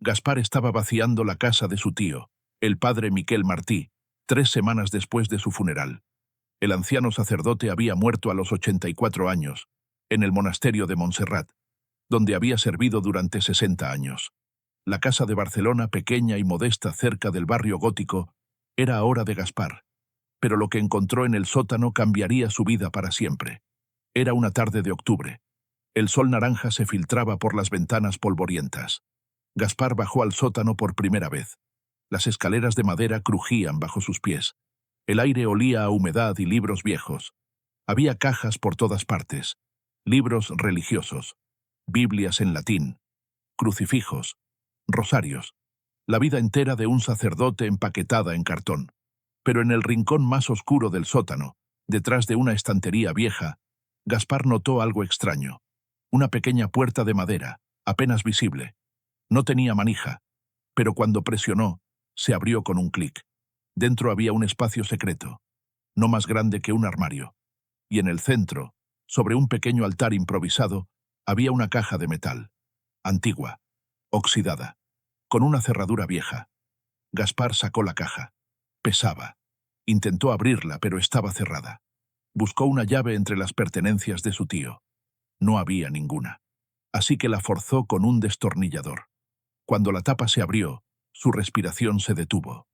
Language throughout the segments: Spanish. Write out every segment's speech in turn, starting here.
Gaspar estaba vaciando la casa de su tío, el padre Miquel Martí, 3 semanas después de su funeral. El anciano sacerdote había muerto a los 84 años, en el monasterio de Montserrat, donde había servido durante 60 años. La casa de Barcelona, pequeña y modesta cerca del barrio gótico, era ahora de Gaspar, pero lo que encontró en el sótano cambiaría su vida para siempre. Era una tarde de octubre. El sol naranja se filtraba por las ventanas polvorientas. Gaspar bajó al sótano por primera vez. Las escaleras de madera crujían bajo sus pies. El aire olía a humedad y libros viejos. Había cajas por todas partes, libros religiosos, Biblias en latín, crucifijos, rosarios, la vida entera de un sacerdote empaquetada en cartón. Pero en el rincón más oscuro del sótano, detrás de una estantería vieja, Gaspar notó algo extraño. Una pequeña puerta de madera, apenas visible. No tenía manija, pero cuando presionó, se abrió con un clic. Dentro había un espacio secreto, no más grande que un armario. Y en el centro, sobre un pequeño altar improvisado, había una caja de metal. Antigua, oxidada, con una cerradura vieja. Gaspar sacó la caja. Pesaba. Intentó abrirla, pero estaba cerrada. Buscó una llave entre las pertenencias de su tío. No había ninguna. Así que la forzó con un destornillador. Cuando la tapa se abrió, su respiración se detuvo.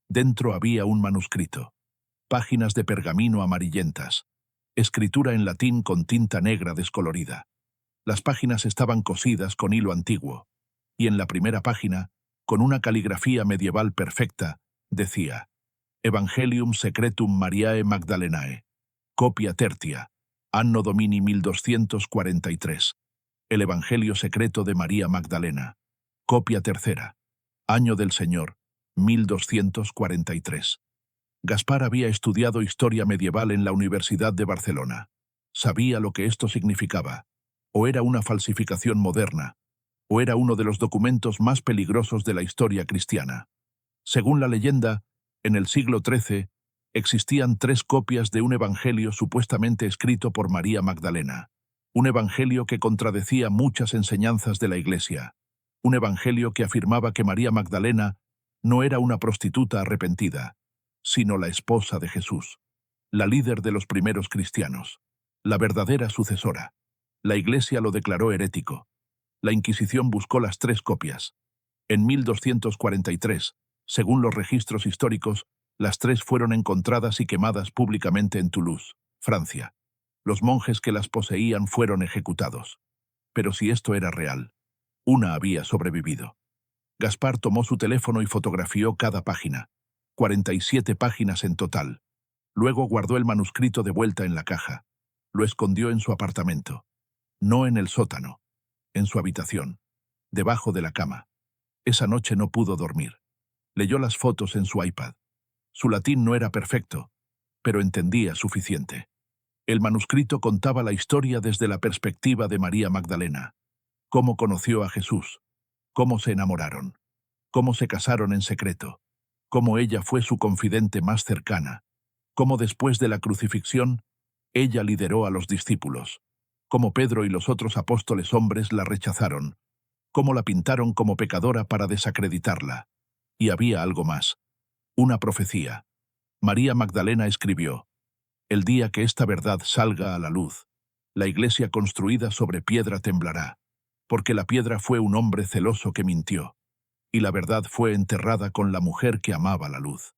Dentro había un manuscrito. Páginas de pergamino amarillentas. Escritura en latín con tinta negra descolorida. Las páginas estaban cosidas con hilo antiguo. Y en la primera página, con una caligrafía medieval perfecta, decía: Evangelium Secretum Mariae Magdalenae. Copia tertia. Anno Domini 1243. El Evangelio secreto de María Magdalena. Copia tercera. Año del Señor, 1243. Gaspar había estudiado historia medieval en la Universidad de Barcelona. Sabía lo que esto significaba. O era una falsificación moderna, o era uno de los documentos más peligrosos de la historia cristiana. Según la leyenda, en el siglo XIII, existían 3 copias de un evangelio supuestamente escrito por María Magdalena. Un evangelio que contradecía muchas enseñanzas de la Iglesia. Un evangelio que afirmaba que María Magdalena no era una prostituta arrepentida, sino la esposa de Jesús, la líder de los primeros cristianos, la verdadera sucesora. La Iglesia lo declaró herético. La Inquisición buscó las 3 copias. En 1243, según los registros históricos, las 3 fueron encontradas y quemadas públicamente en Toulouse, Francia. Los monjes que las poseían fueron ejecutados. Pero si esto era real, una había sobrevivido. Gaspar tomó su teléfono y fotografió cada página. 47 páginas en total. Luego guardó el manuscrito de vuelta en la caja. Lo escondió en su apartamento. No en el sótano. En su habitación. Debajo de la cama. Esa noche no pudo dormir. Leyó las fotos en su iPad. Su latín no era perfecto, pero entendía suficiente. El manuscrito contaba la historia desde la perspectiva de María Magdalena. Cómo conoció a Jesús. Cómo se enamoraron. Cómo se casaron en secreto. Cómo ella fue su confidente más cercana. Cómo después de la crucifixión, ella lideró a los discípulos. Cómo Pedro y los otros apóstoles hombres la rechazaron. Cómo la pintaron como pecadora para desacreditarla. Y había algo más. Una profecía. María Magdalena escribió: El día que esta verdad salga a la luz, la iglesia construida sobre piedra temblará, porque la piedra fue un hombre celoso que mintió, y la verdad fue enterrada con la mujer que amaba la luz.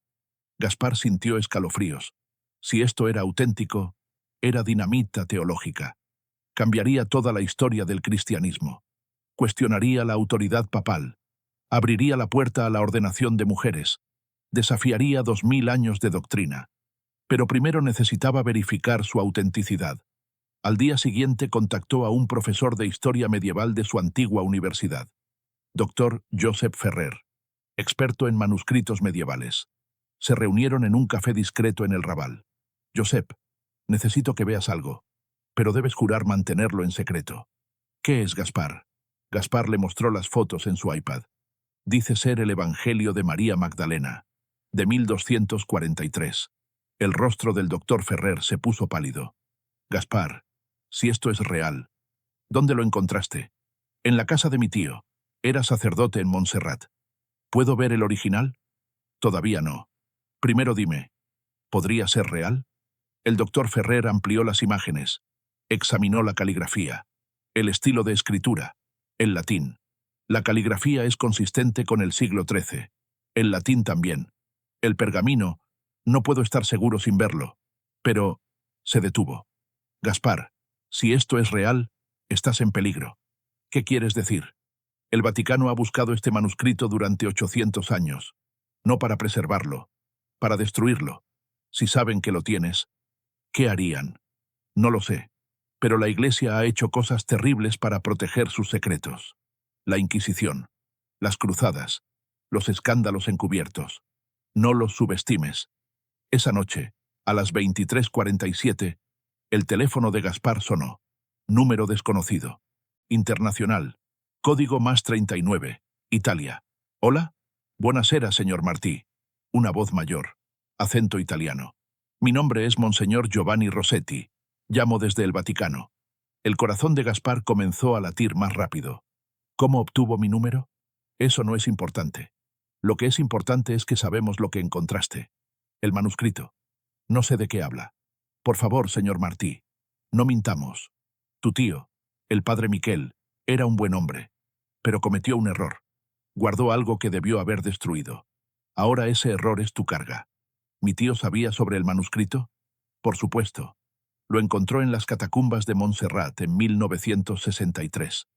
Gaspar sintió escalofríos. Si esto era auténtico, era dinamita teológica. Cambiaría toda la historia del cristianismo. Cuestionaría la autoridad papal. Abriría la puerta a la ordenación de mujeres. Desafiaría 2000 años de doctrina. Pero primero necesitaba verificar su autenticidad. Al día siguiente contactó a un profesor de historia medieval de su antigua universidad, Dr. Josep Ferrer, experto en manuscritos medievales. Se reunieron en un café discreto en el Raval. Josep, necesito que veas algo, pero debes jurar mantenerlo en secreto. ¿Qué es Gaspar? Gaspar le mostró las fotos en su iPad. Dice ser el Evangelio de María Magdalena, de 1243. El rostro del doctor Ferrer se puso pálido. Gaspar, si esto es real, ¿dónde lo encontraste? En la casa de mi tío. Era sacerdote en Montserrat. ¿Puedo ver el original? Todavía no. Primero dime, ¿podría ser real? El doctor Ferrer amplió las imágenes. Examinó la caligrafía, el estilo de escritura, el latín. La caligrafía es consistente con el siglo XIII. El latín también. El pergamino, no puedo estar seguro sin verlo. Pero se detuvo. Gaspar, si esto es real, estás en peligro. ¿Qué quieres decir? El Vaticano ha buscado este manuscrito durante 800 años. No para preservarlo, para destruirlo. Si saben que lo tienes, ¿qué harían? No lo sé. Pero la Iglesia ha hecho cosas terribles para proteger sus secretos. La Inquisición, las cruzadas, los escándalos encubiertos. No los subestimes. Esa noche, a las 23:47, el teléfono de Gaspar sonó. Número desconocido. Internacional. Código +39. Italia. ¿Hola? Buonasera, señor Martí. Una voz mayor. Acento italiano. Mi nombre es Monseñor Giovanni Rossetti. Llamo desde el Vaticano. El corazón de Gaspar comenzó a latir más rápido. ¿Cómo obtuvo mi número? Eso no es importante. Lo que es importante es que sabemos lo que encontraste. El manuscrito. No sé de qué habla. Por favor, señor Martí, no mintamos. Tu tío, el padre Miquel, era un buen hombre, pero cometió un error. Guardó algo que debió haber destruido. Ahora ese error es tu carga. ¿Mi tío sabía sobre el manuscrito? Por supuesto. Lo encontró en las catacumbas de Montserrat en 1963.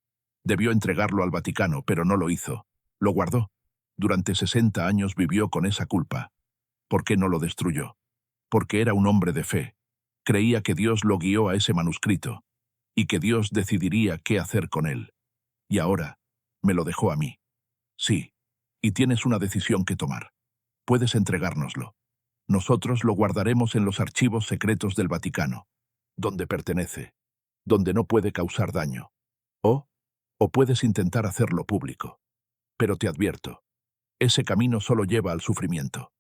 Debió entregarlo al Vaticano, pero no lo hizo. Lo guardó. Durante 60 años vivió con esa culpa. ¿Por qué no lo destruyó? Porque era un hombre de fe. Creía que Dios lo guió a ese manuscrito, y que Dios decidiría qué hacer con él. Y ahora, me lo dejó a mí. Sí, y tienes una decisión que tomar. Puedes entregárnoslo. Nosotros lo guardaremos en los archivos secretos del Vaticano, donde pertenece, donde no puede causar daño. O puedes intentar hacerlo público. Pero te advierto, ese camino solo lleva al sufrimiento.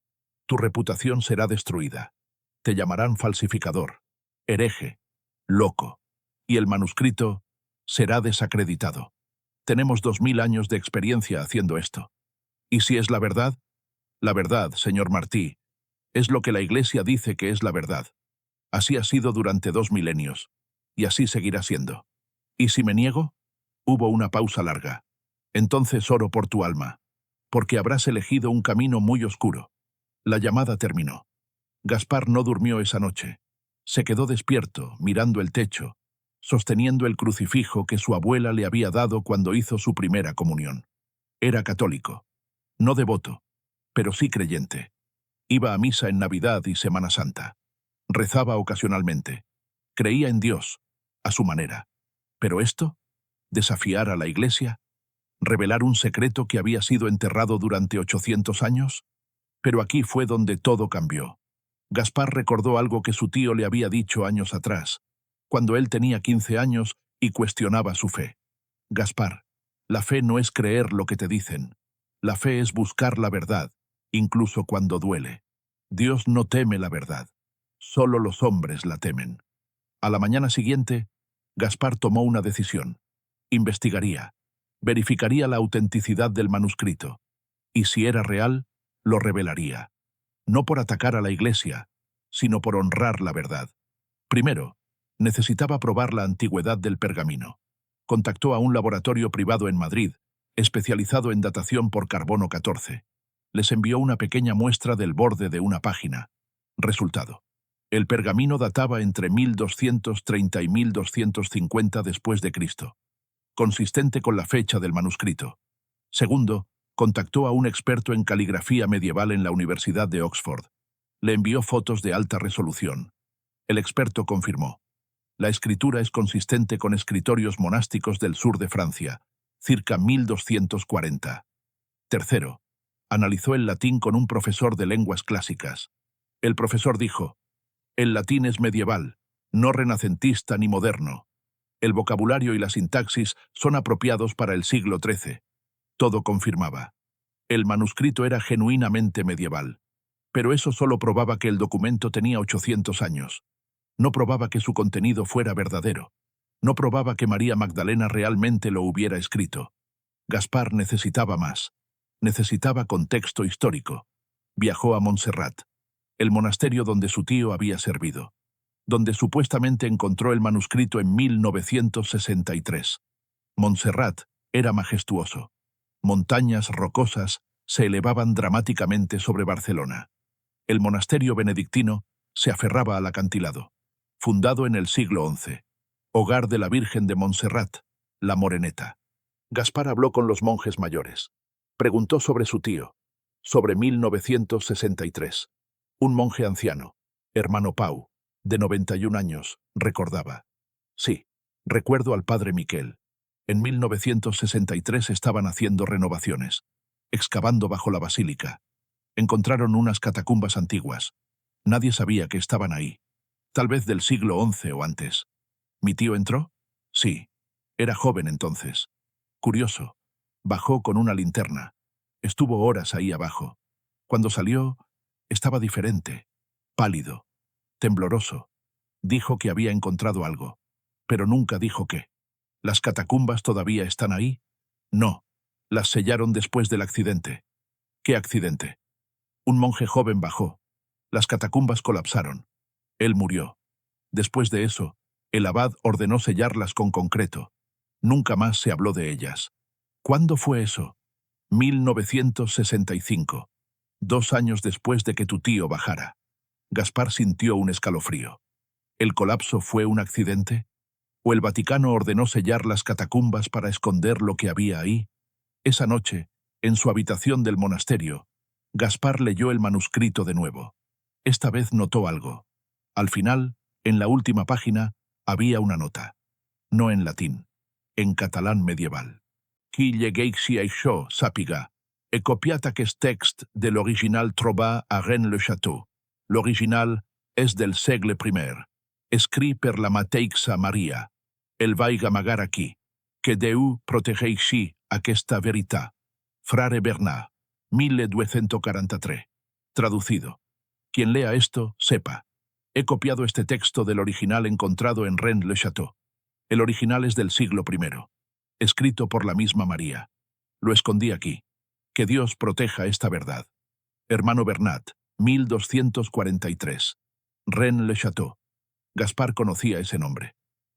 Tu reputación será destruida. Te llamarán falsificador, hereje, loco, y el manuscrito será desacreditado. Tenemos 2000 años de experiencia haciendo esto. ¿Y si es la verdad? La verdad, señor Martí, es lo que la Iglesia dice que es la verdad. Así ha sido durante 2 milenios, y así seguirá siendo. ¿Y si me niego? Hubo una pausa larga. Entonces oro por tu alma, porque habrás elegido un camino muy oscuro. La llamada terminó. Gaspar no durmió esa noche. Se quedó despierto, mirando el techo, sosteniendo el crucifijo que su abuela le había dado cuando hizo su primera comunión. Era católico. No devoto, pero sí creyente. Iba a misa en Navidad y Semana Santa. Rezaba ocasionalmente. Creía en Dios, a su manera. ¿Pero esto? ¿Desafiar a la Iglesia? ¿Revelar un secreto que había sido enterrado durante 800 años? Pero aquí fue donde todo cambió. Gaspar recordó algo que su tío le había dicho años atrás, cuando él tenía 15 años y cuestionaba su fe. Gaspar, la fe no es creer lo que te dicen. La fe es buscar la verdad, incluso cuando duele. Dios no teme la verdad. Solo los hombres la temen. A la mañana siguiente, Gaspar tomó una decisión. Investigaría. Verificaría la autenticidad del manuscrito. Y si era real, lo revelaría. No por atacar a la Iglesia, sino por honrar la verdad. Primero, necesitaba probar la antigüedad del pergamino. Contactó a un laboratorio privado en Madrid, especializado en datación por carbono 14. Les envió una pequeña muestra del borde de una página. Resultado. El pergamino databa entre 1230 y 1250 después de Cristo, consistente con la fecha del manuscrito. Segundo, contactó a un experto en caligrafía medieval en la Universidad de Oxford. Le envió fotos de alta resolución. El experto confirmó. La escritura es consistente con escritorios monásticos del sur de Francia, circa 1240. Tercero, analizó el latín con un profesor de lenguas clásicas. El profesor dijo, el latín es medieval, no renacentista ni moderno. El vocabulario y la sintaxis son apropiados para el siglo XIII. Todo confirmaba. El manuscrito era genuinamente medieval. Pero eso solo probaba que el documento tenía 800 años. No probaba que su contenido fuera verdadero. No probaba que María Magdalena realmente lo hubiera escrito. Gaspar necesitaba más. Necesitaba contexto histórico. Viajó a Montserrat, el monasterio donde su tío había servido, donde supuestamente encontró el manuscrito en 1963. Montserrat era majestuoso. Montañas rocosas se elevaban dramáticamente sobre Barcelona. El monasterio benedictino se aferraba al acantilado, fundado en el siglo XI, hogar de la Virgen de Montserrat, la Moreneta. Gaspar habló con los monjes mayores. Preguntó sobre su tío, sobre 1963. Un monje anciano, hermano Pau, de 91 años, recordaba. Sí, recuerdo al padre Miquel. En 1963 estaban haciendo renovaciones, excavando bajo la basílica. Encontraron unas catacumbas antiguas. Nadie sabía que estaban ahí. Tal vez del siglo XI o antes. ¿Mi tío entró? Sí. Era joven entonces. Curioso. Bajó con una linterna. Estuvo horas ahí abajo. Cuando salió, estaba diferente. Pálido. Tembloroso. Dijo que había encontrado algo. Pero nunca dijo qué. ¿Las catacumbas todavía están ahí? No. Las sellaron después del accidente. ¿Qué accidente? Un monje joven bajó. Las catacumbas colapsaron. Él murió. Después de eso, el abad ordenó sellarlas con concreto. Nunca más se habló de ellas. ¿Cuándo fue eso? 1965. 2 años después de que tu tío bajara. Gaspar sintió un escalofrío. ¿El colapso fue un accidente? ¿O el Vaticano ordenó sellar las catacumbas para esconder lo que había ahí? Esa noche, en su habitación del monasterio, Gaspar leyó el manuscrito de nuevo. Esta vez notó algo. Al final, en la última página, había una nota. No en latín, en catalán medieval. Qui llegeixi això, sàpiga. He copiat aquest text de l'original trobat a Rennes-le-Château. L'original és del segle I, escrit per la mateixa Maria. El vaig amagar aquí. Que Déu protegeixi aquesta veritat. Frare Bernat, 1243. Traducido. Quien lea esto, sepa. He copiado este texto del original encontrado en Rennes-le-Château. El original es del siglo I, escrito por la misma María. Lo escondí aquí. Que Dios proteja esta verdad. Hermano Bernat, 1243. Rennes-le-Château. Gaspar conocía ese nombre.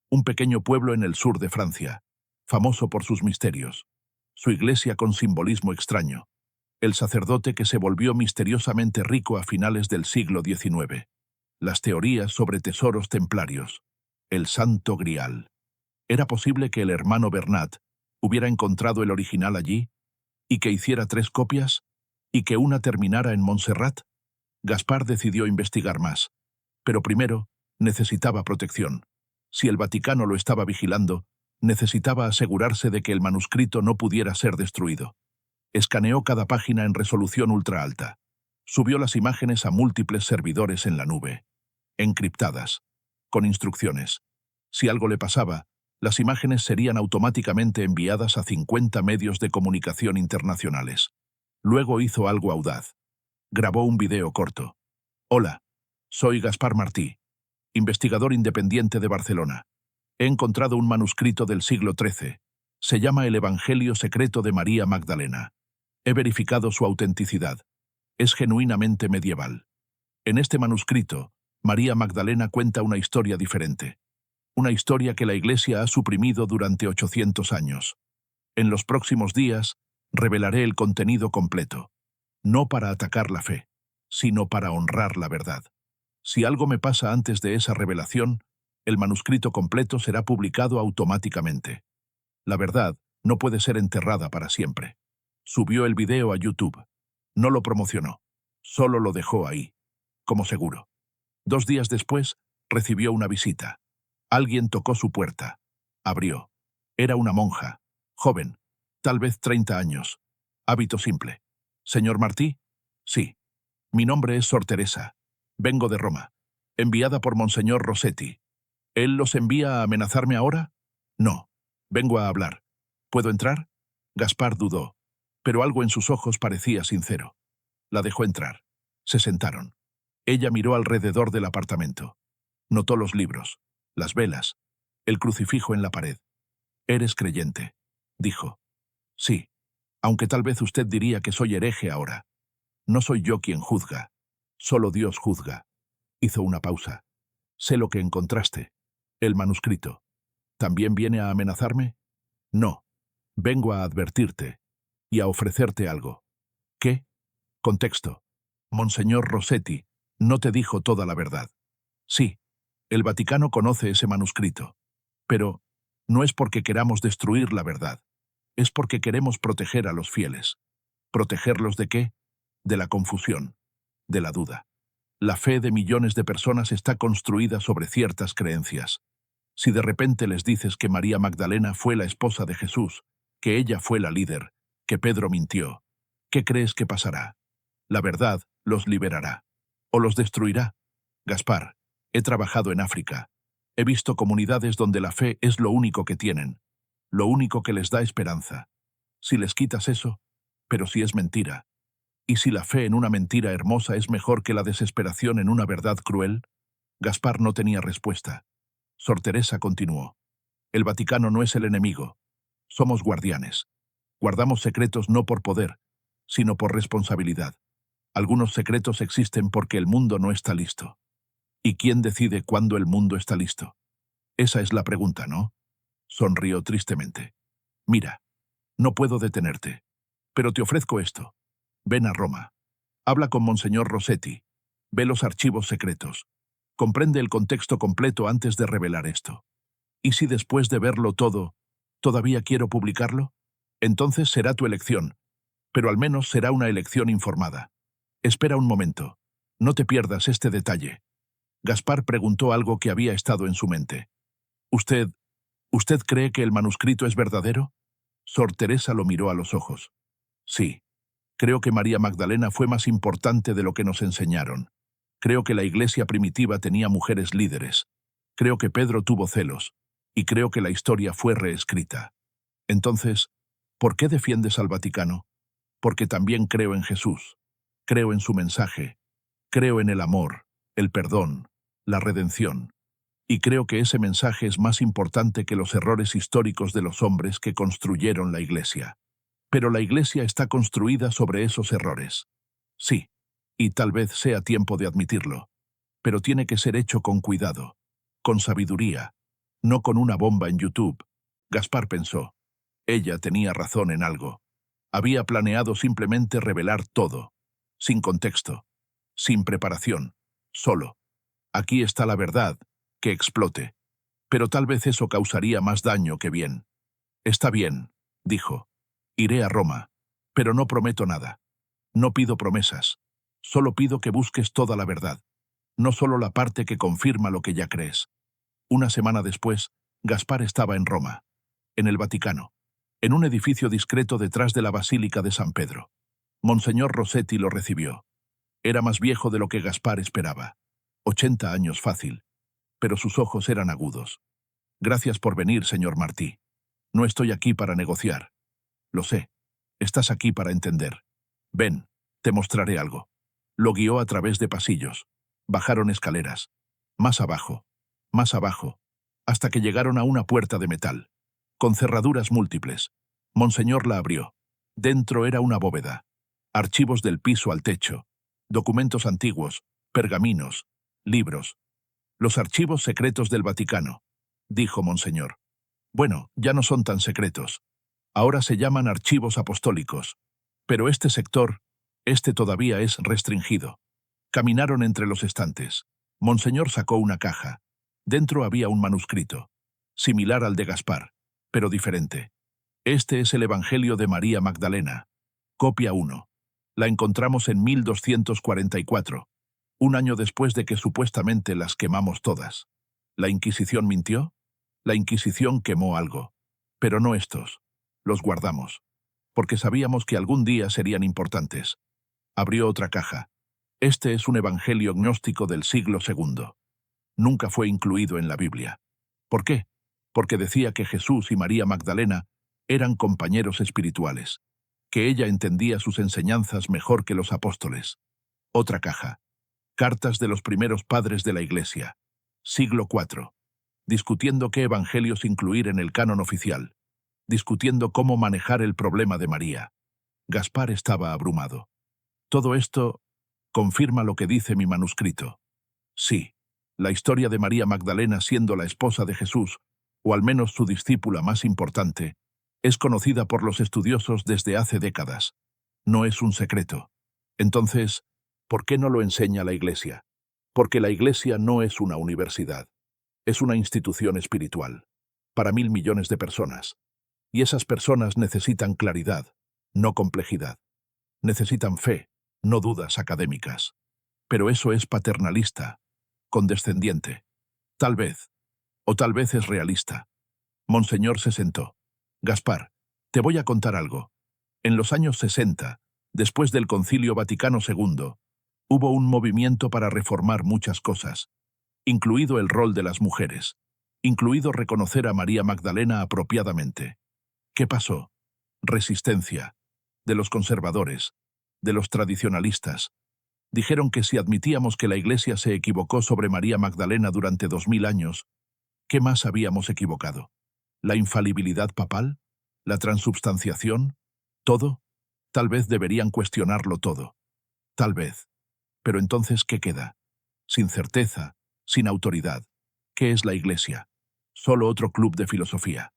Un pequeño pueblo en el sur de Francia, famoso por sus misterios. Su iglesia con simbolismo extraño. El sacerdote que se volvió misteriosamente rico a finales del siglo XIX. Las teorías sobre tesoros templarios. El Santo Grial. ¿Era posible que el hermano Bernat hubiera encontrado el original allí? ¿Y que hiciera 3 copias? ¿Y que una terminara en Montserrat? Gaspar decidió investigar más. Pero primero, necesitaba protección. Si el Vaticano lo estaba vigilando, necesitaba asegurarse de que el manuscrito no pudiera ser destruido. Escaneó cada página en resolución ultra alta. Subió las imágenes a múltiples servidores en la nube. Encriptadas. Con instrucciones. Si algo le pasaba, las imágenes serían automáticamente enviadas a 50 medios de comunicación internacionales. Luego hizo algo audaz. Grabó un video corto. Hola, soy Gaspar Martí, investigador independiente de Barcelona. He encontrado un manuscrito del siglo XIII. Se llama El Evangelio Secreto de María Magdalena. He verificado su autenticidad. Es genuinamente medieval. En este manuscrito, María Magdalena cuenta una historia diferente. Una historia que la Iglesia ha suprimido durante 800 años. En los próximos días, revelaré el contenido completo. No para atacar la fe, sino para honrar la verdad. Si algo me pasa antes de esa revelación, el manuscrito completo será publicado automáticamente. La verdad no puede ser enterrada para siempre. Subió el video a YouTube. No lo promocionó. Solo lo dejó ahí, como seguro. 2 días después, recibió una visita. Alguien tocó su puerta. Abrió. Era una monja, joven, tal vez 30 años. Hábito simple. ¿Señor Martí? Sí. Mi nombre es Sor Teresa. Vengo de Roma. Enviada por Monseñor Rossetti. ¿Él los envía a amenazarme ahora? No. Vengo a hablar. ¿Puedo entrar? Gaspar dudó, pero algo en sus ojos parecía sincero. La dejó entrar. Se sentaron. Ella miró alrededor del apartamento. Notó los libros, las velas, el crucifijo en la pared. «Eres creyente», dijo. Sí, aunque tal vez usted diría que soy hereje ahora. No soy yo quien juzga. Solo Dios juzga. Hizo una pausa. Sé lo que encontraste. El manuscrito. ¿También viene a amenazarme? No. Vengo a advertirte. Y a ofrecerte algo. ¿Qué? Contexto. Monseñor Rossetti no te dijo toda la verdad. Sí, el Vaticano conoce ese manuscrito. Pero no es porque queramos destruir la verdad. Es porque queremos proteger a los fieles. ¿Protegerlos de qué? De la confusión, de la duda. La fe de millones de personas está construida sobre ciertas creencias. Si de repente les dices que María Magdalena fue la esposa de Jesús, que ella fue la líder, que Pedro mintió, ¿qué crees que pasará? La verdad los liberará. ¿O los destruirá? Gaspar, he trabajado en África. He visto comunidades donde la fe es lo único que tienen, lo único que les da esperanza. Si les quitas eso, pero si es mentira, ¿y si la fe en una mentira hermosa es mejor que la desesperación en una verdad cruel? Gaspar no tenía respuesta. Sor Teresa continuó. El Vaticano no es el enemigo. Somos guardianes. Guardamos secretos no por poder, sino por responsabilidad. Algunos secretos existen porque el mundo no está listo. ¿Y quién decide cuándo el mundo está listo? Esa es la pregunta, ¿no? Sonrió tristemente. Mira, no puedo detenerte. Pero te ofrezco esto. Ven a Roma. Habla con Monseñor Rossetti. Ve los archivos secretos. Comprende el contexto completo antes de revelar esto. ¿Y si después de verlo todo, todavía quiero publicarlo? Entonces será tu elección, pero al menos será una elección informada. Espera un momento. No te pierdas este detalle. Gaspar preguntó algo que había estado en su mente. ¿Usted cree que el manuscrito es verdadero? Sor Teresa lo miró a los ojos. Sí. Creo que María Magdalena fue más importante de lo que nos enseñaron. Creo que la iglesia primitiva tenía mujeres líderes. Creo que Pedro tuvo celos. Y creo que la historia fue reescrita. Entonces, ¿por qué defiendes al Vaticano? Porque también creo en Jesús. Creo en su mensaje. Creo en el amor, el perdón, la redención. Y creo que ese mensaje es más importante que los errores históricos de los hombres que construyeron la iglesia. Pero la iglesia está construida sobre esos errores. Sí, y tal vez sea tiempo de admitirlo. Pero tiene que ser hecho con cuidado, con sabiduría, no con una bomba en YouTube. Gaspar pensó. Ella tenía razón en algo. Había planeado simplemente revelar todo, sin contexto, sin preparación, solo. Aquí está la verdad, que explote. Pero tal vez eso causaría más daño que bien. Está bien, dijo. Iré a Roma, pero no prometo nada. No pido promesas. Solo pido que busques toda la verdad, no solo la parte que confirma lo que ya crees. Una semana después, Gaspar estaba en Roma, en el Vaticano, en un edificio discreto detrás de la Basílica de San Pedro. Monseñor Rossetti lo recibió. Era más viejo de lo que Gaspar esperaba. 80 años fácil, pero sus ojos eran agudos. Gracias por venir, señor Martí. No estoy aquí para negociar. Lo sé. Estás aquí para entender. Ven, te mostraré algo. Lo guió a través de pasillos. Bajaron escaleras. Más abajo, hasta que llegaron a una puerta de metal, con cerraduras múltiples. Monseñor la abrió. Dentro era una bóveda. Archivos del piso al techo. Documentos antiguos, pergaminos, libros. Los archivos secretos del Vaticano, dijo Monseñor. Bueno, ya no son tan secretos. Ahora se llaman archivos apostólicos. Pero este sector, todavía es restringido. Caminaron entre los estantes. Monseñor sacó una caja. Dentro había un manuscrito, similar al de Gaspar, pero diferente. Este es el Evangelio de María Magdalena. Copia 1. La encontramos en 1244, un año después de que supuestamente las quemamos todas. ¿La Inquisición mintió? La Inquisición quemó algo. Pero no estos. Los guardamos. Porque sabíamos que algún día serían importantes. Abrió otra caja. Este es un evangelio gnóstico del siglo II. Nunca fue incluido en la Biblia. ¿Por qué? Porque decía que Jesús y María Magdalena eran compañeros espirituales, que ella entendía sus enseñanzas mejor que los apóstoles. Otra caja. Cartas de los primeros padres de la Iglesia. Siglo IV. Discutiendo qué evangelios incluir en el canon oficial. discutiendo cómo manejar el problema de María. Gaspar estaba abrumado. Todo esto confirma lo que dice mi manuscrito. Sí, la historia de María Magdalena siendo la esposa de Jesús, o al menos su discípula más importante, es conocida por los estudiosos desde hace décadas. No es un secreto. Entonces, ¿por qué no lo enseña la Iglesia? Porque la Iglesia no es una universidad. Es una institución espiritual, para 1.000 millones de personas. Y esas personas necesitan claridad, no complejidad. Necesitan fe, no dudas académicas. Pero eso es paternalista, condescendiente. Tal vez, o tal vez es realista. Monseñor se sentó. Gaspar, te voy a contar algo. En los años 60, después del Concilio Vaticano II, hubo un movimiento para reformar muchas cosas, incluido el rol de las mujeres, incluido reconocer a María Magdalena apropiadamente. ¿Qué pasó? Resistencia. De los conservadores, de los tradicionalistas. Dijeron que si admitíamos que la Iglesia se equivocó sobre María Magdalena durante 2000 años, ¿qué más habíamos equivocado? ¿La infalibilidad papal? ¿La transubstanciación? ¿Todo? Tal vez deberían cuestionarlo todo. Tal vez. Pero entonces, ¿qué queda? Sin certeza, sin autoridad. ¿Qué es la Iglesia? Solo otro club de filosofía.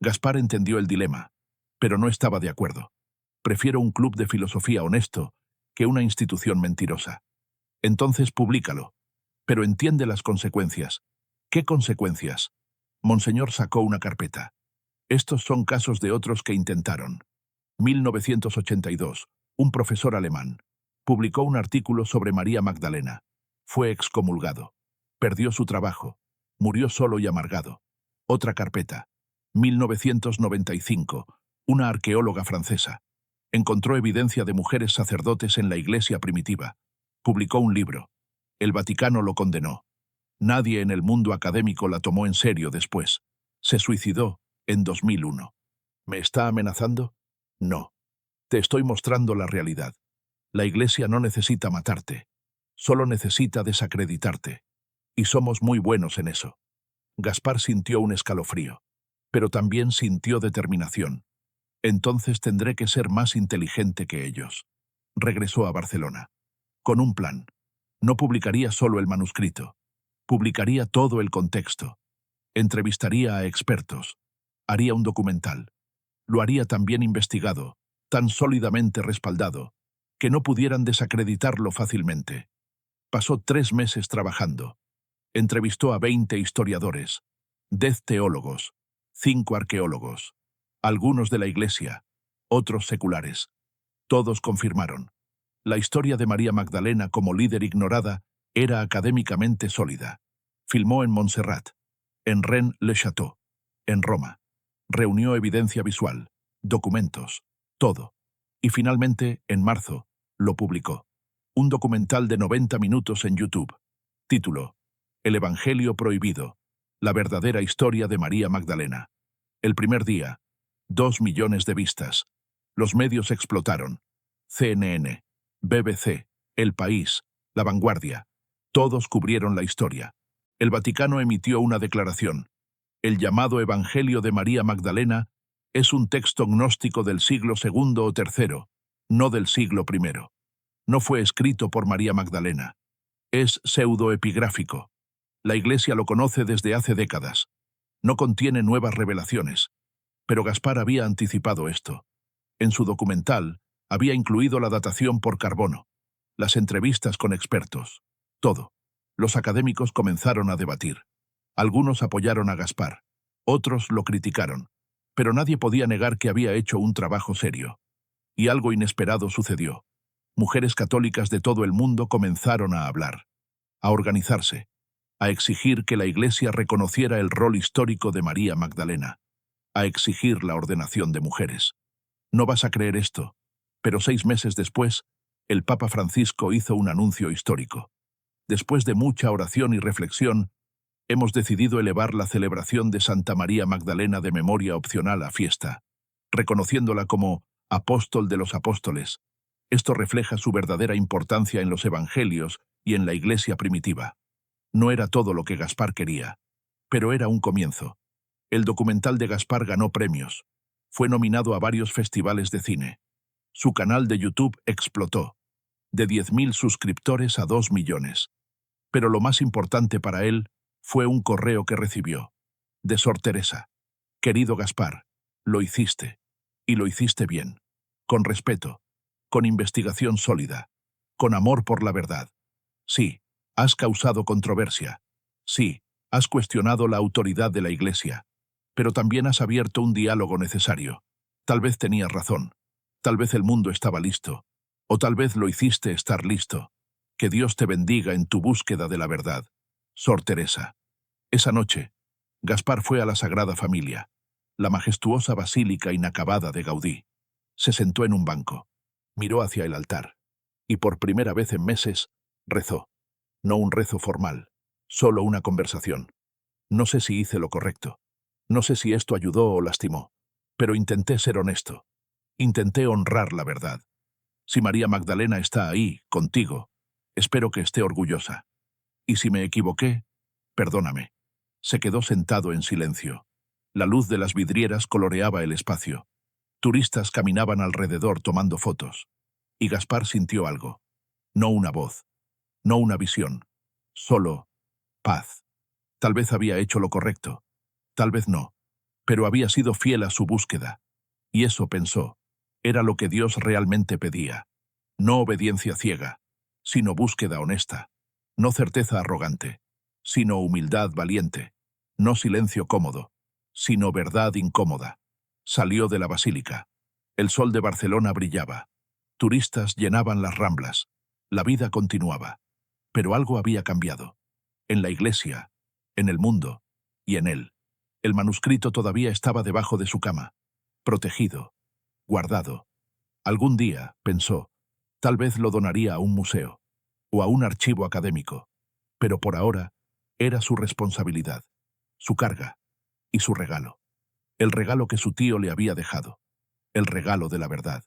Gaspar entendió el dilema, pero no estaba de acuerdo. Prefiero un club de filosofía honesto que una institución mentirosa. Entonces públicalo. Pero entiende las consecuencias. ¿Qué consecuencias? Monseñor sacó una carpeta. Estos son casos de otros que intentaron. 1982, un profesor alemán publicó un artículo sobre María Magdalena. Fue excomulgado. Perdió su trabajo. Murió solo y amargado. Otra carpeta. 1995, una arqueóloga francesa encontró evidencia de mujeres sacerdotes en la Iglesia primitiva. Publicó un libro. El Vaticano lo condenó. Nadie en el mundo académico la tomó en serio después. Se suicidó en 2001. ¿Me está amenazando? No. Te estoy mostrando la realidad. La Iglesia no necesita matarte. Solo necesita desacreditarte. Y somos muy buenos en eso. Gaspar sintió un escalofrío, pero también sintió determinación. Entonces tendré que ser más inteligente que ellos. Regresó a Barcelona. Con un plan. No publicaría solo el manuscrito. Publicaría todo el contexto. Entrevistaría a expertos. Haría un documental. Lo haría tan bien investigado, tan sólidamente respaldado, que no pudieran desacreditarlo fácilmente. Pasó 3 meses trabajando. Entrevistó a 20 historiadores, 10 teólogos, 5 arqueólogos, algunos de la Iglesia, otros seculares. Todos confirmaron. La historia de María Magdalena como líder ignorada era académicamente sólida. Filmó en Montserrat, en Rennes-le-Château, en Roma. Reunió evidencia visual, documentos, todo. Y finalmente, en marzo, lo publicó. Un documental de 90 minutos en YouTube. Título: El Evangelio Prohibido. La verdadera historia de María Magdalena. El primer día, 2 millones de vistas. Los medios explotaron. CNN, BBC, El País, La Vanguardia. Todos cubrieron la historia. El Vaticano emitió una declaración. El llamado Evangelio de María Magdalena es un texto gnóstico del siglo II o III, no del siglo I. No fue escrito por María Magdalena. Es pseudoepigráfico. La Iglesia lo conoce desde hace décadas. No contiene nuevas revelaciones. Pero Gaspar había anticipado esto. En su documental, había incluido la datación por carbono, las entrevistas con expertos, todo. Los académicos comenzaron a debatir. Algunos apoyaron a Gaspar, otros lo criticaron, pero nadie podía negar que había hecho un trabajo serio. Y algo inesperado sucedió. Mujeres católicas de todo el mundo comenzaron a hablar, a organizarse, a exigir que la Iglesia reconociera el rol histórico de María Magdalena, a exigir la ordenación de mujeres. No vas a creer esto, pero 6 meses después, el Papa Francisco hizo un anuncio histórico. Después de mucha oración y reflexión, hemos decidido elevar la celebración de Santa María Magdalena de memoria opcional a fiesta, reconociéndola como apóstol de los apóstoles. Esto refleja su verdadera importancia en los evangelios y en la Iglesia primitiva. No era todo lo que Gaspar quería, pero era un comienzo. El documental de Gaspar ganó premios. Fue nominado a varios festivales de cine. Su canal de YouTube explotó, de 10.000 suscriptores a 2 millones. Pero lo más importante para él fue un correo que recibió, de Sor Teresa. Querido Gaspar, lo hiciste, y lo hiciste bien, con respeto, con investigación sólida, con amor por la verdad. Sí, has causado controversia. Sí, has cuestionado la autoridad de la Iglesia, pero también has abierto un diálogo necesario. Tal vez tenías razón, tal vez el mundo estaba listo, o tal vez lo hiciste estar listo. Que Dios te bendiga en tu búsqueda de la verdad. Sor Teresa. Esa noche, Gaspar fue a la Sagrada Familia, la majestuosa basílica inacabada de Gaudí. Se sentó en un banco, miró hacia el altar, y por primera vez en meses, rezó. No un rezo formal, solo una conversación. No sé si hice lo correcto. No sé si esto ayudó o lastimó, pero intenté ser honesto. Intenté honrar la verdad. Si María Magdalena está ahí, contigo, espero que esté orgullosa. Y si me equivoqué, perdóname. Se quedó sentado en silencio. La luz de las vidrieras coloreaba el espacio. Turistas caminaban alrededor tomando fotos. Y Gaspar sintió algo. No una voz, no una visión, solo paz. Tal vez había hecho lo correcto, tal vez no, pero había sido fiel a su búsqueda. Y eso, pensó, era lo que Dios realmente pedía. No obediencia ciega, sino búsqueda honesta. No certeza arrogante, sino humildad valiente. No silencio cómodo, sino verdad incómoda. Salió de la basílica. El sol de Barcelona brillaba. Turistas llenaban las ramblas. La vida continuaba. Pero algo había cambiado. En la iglesia, en el mundo y en él. El manuscrito todavía estaba debajo de su cama, protegido, guardado. Algún día, pensó, tal vez lo donaría a un museo o a un archivo académico, pero por ahora era su responsabilidad, su carga y su regalo. El regalo que su tío le había dejado, el regalo de la verdad.